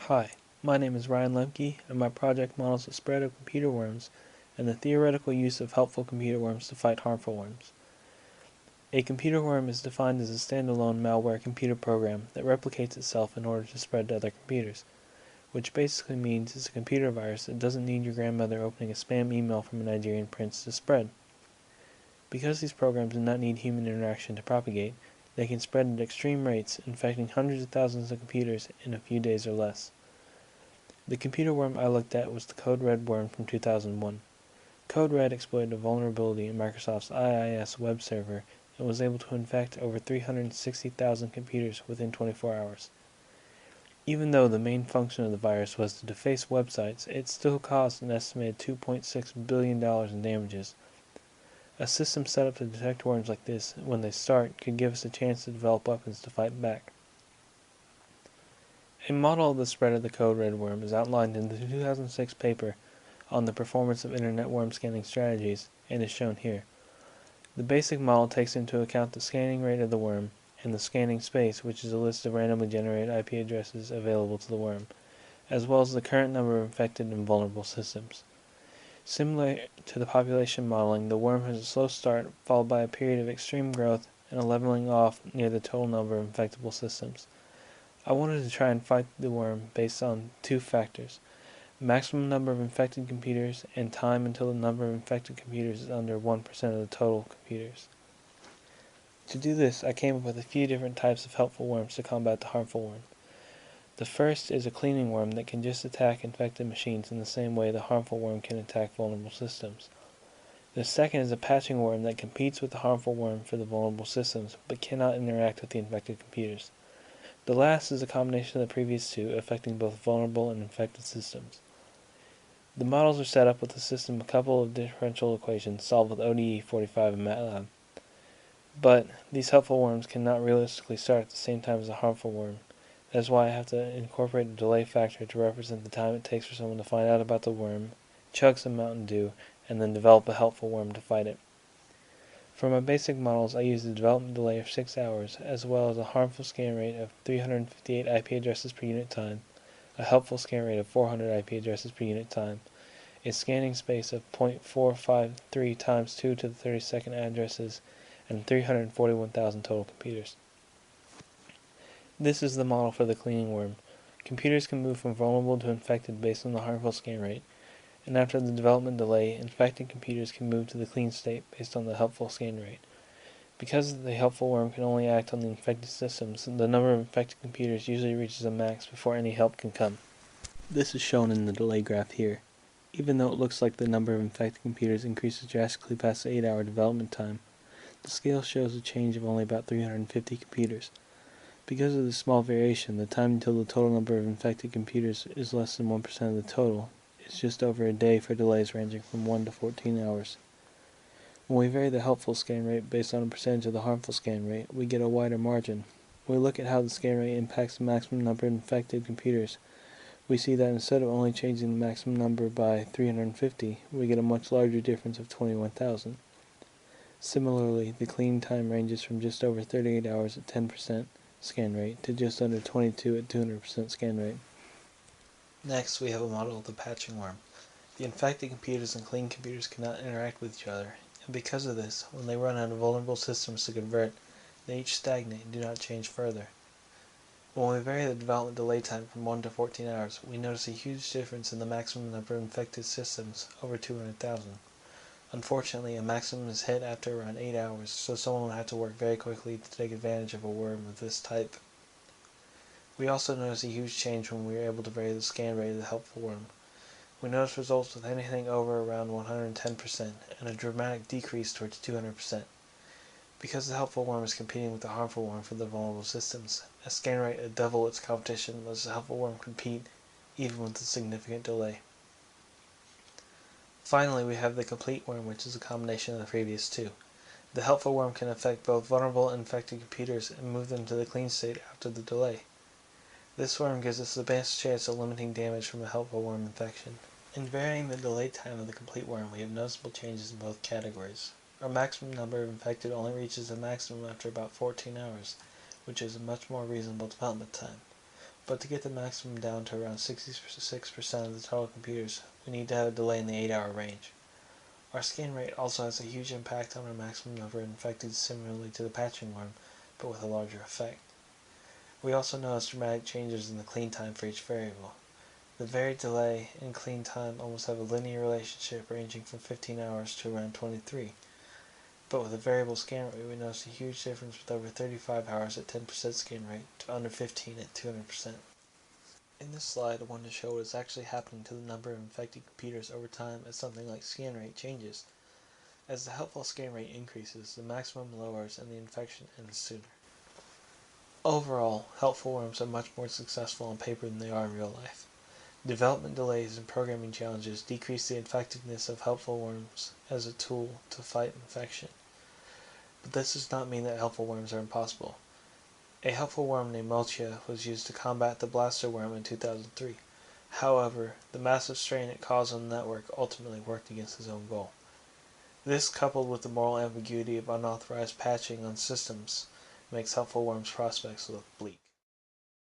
Hi, my name is Ryan Lemke, and my project models the spread of computer worms and the theoretical use of helpful computer worms to fight harmful worms. A computer worm is defined as a standalone malware computer program that replicates itself in order to spread to other computers, which basically means it's a computer virus that doesn't need your grandmother opening a spam email from a Nigerian prince to spread. Because these programs do not need human interaction to propagate, they can spread at extreme rates, infecting hundreds of thousands of computers in a few days or less. The computer worm I looked at was the CodeRed worm from 2001. CodeRed exploited a vulnerability in Microsoft's IIS web server and was able to infect over 360,000 computers within 24 hours. Even though the main function of the virus was to deface websites, it still caused an estimated $2.6 billion in damages. A system set up to detect worms like this when they start could give us a chance to develop weapons to fight back. A model of the spread of the CodeRed worm is outlined in the 2006 paper on the performance of internet worm scanning strategies and is shown here. The basic model takes into account the scanning rate of the worm and the scanning space, which is a list of randomly generated IP addresses available to the worm, as well as the current number of infected and vulnerable systems. Similar to the population modeling, the worm has a slow start followed by a period of extreme growth and a leveling off near the total number of infectable systems. I wanted to try and fight the worm based on two factors: maximum number of infected computers and time until the number of infected computers is under 1% of the total computers. To do this, I came up with a few different types of helpful worms to combat the harmful worm. The first is a cleaning worm that can just attack infected machines in the same way the harmful worm can attack vulnerable systems. The second is a patching worm that competes with the harmful worm for the vulnerable systems, but cannot interact with the infected computers. The last is a combination of the previous two, affecting both vulnerable and infected systems. The models are set up with the system a couple of differential equations solved with ODE45 and MATLAB. But these helpful worms cannot realistically start at the same time as a harmful worm. That is why I have to incorporate a delay factor to represent the time it takes for someone to find out about the worm, chug some Mountain Dew, and then develop a helpful worm to fight it. For my basic models, I use a development delay of 6 hours, as well as a harmful scan rate of 358 IP addresses per unit time, a helpful scan rate of 400 IP addresses per unit time, a scanning space of 0.453 times 2 to the 32nd addresses, and 341,000 total computers. This is the model for the cleaning worm. Computers can move from vulnerable to infected based on the harmful scan rate, and after the development delay, infected computers can move to the clean state based on the helpful scan rate. Because the helpful worm can only act on the infected systems, the number of infected computers usually reaches a max before any help can come. This is shown in the delay graph here. Even though it looks like the number of infected computers increases drastically past the 8-hour development time, the scale shows a change of only about 350 computers. Because of this small variation, the time until the total number of infected computers is less than 1% of the total. It's just over a day for delays ranging from 1 to 14 hours. When we vary the helpful scan rate based on a percentage of the harmful scan rate, we get a wider margin. When we look at how the scan rate impacts the maximum number of infected computers, we see that instead of only changing the maximum number by 350, we get a much larger difference of 21,000. Similarly, the clean time ranges from just over 38 hours at 10% scan rate to just under 22 at 200% scan rate. Next, we have a model of the patching worm. The infected computers and clean computers cannot interact with each other, and because of this, when they run out of vulnerable systems to convert, they each stagnate and do not change further. When we vary the development delay time from 1 to 14 hours, we notice a huge difference in the maximum number of infected systems, over 200,000. Unfortunately, a maximum is hit after around 8 hours, so someone will have to work very quickly to take advantage of a worm of this type. We also notice a huge change when we are able to vary the scan rate of the helpful worm. We notice results with anything over around 110%, and a dramatic decrease towards 200%. Because the helpful worm is competing with the harmful worm for the vulnerable systems, a scan rate at double its competition lets the helpful worm compete, even with a significant delay. Finally, we have the complete worm, which is a combination of the previous two. The helpful worm can affect both vulnerable and infected computers and move them to the clean state after the delay. This worm gives us the best chance of limiting damage from a helpful worm infection. In varying the delay time of the complete worm, we have noticeable changes in both categories. Our maximum number of infected only reaches a maximum after about 14 hours, which is a much more reasonable development time. But to get the maximum down to around 66% of the total computers, we need to have a delay in the 8-hour range. Our scan rate also has a huge impact on our maximum number of infected, similarly to the patching worm, but with a larger effect. We also notice dramatic changes in the clean time for each variable. The varied delay and clean time almost have a linear relationship ranging from 15 hours to around 23. But with a variable scan rate, we notice a huge difference with over 35 hours at 10% scan rate to under 15 at 200%. In this slide, I wanted to show what is actually happening to the number of infected computers over time as something like scan rate changes. As the helpful scan rate increases, the maximum lowers and the infection ends sooner. Overall, helpful worms are much more successful on paper than they are in real life. Development delays and programming challenges decrease the effectiveness of helpful worms as a tool to fight infection. But this does not mean that helpful worms are impossible. A helpful worm named Multia was used to combat the blaster worm in 2003. However, the massive strain it caused on the network ultimately worked against his own goal. This, coupled with the moral ambiguity of unauthorized patching on systems, makes helpful worms prospects look bleak.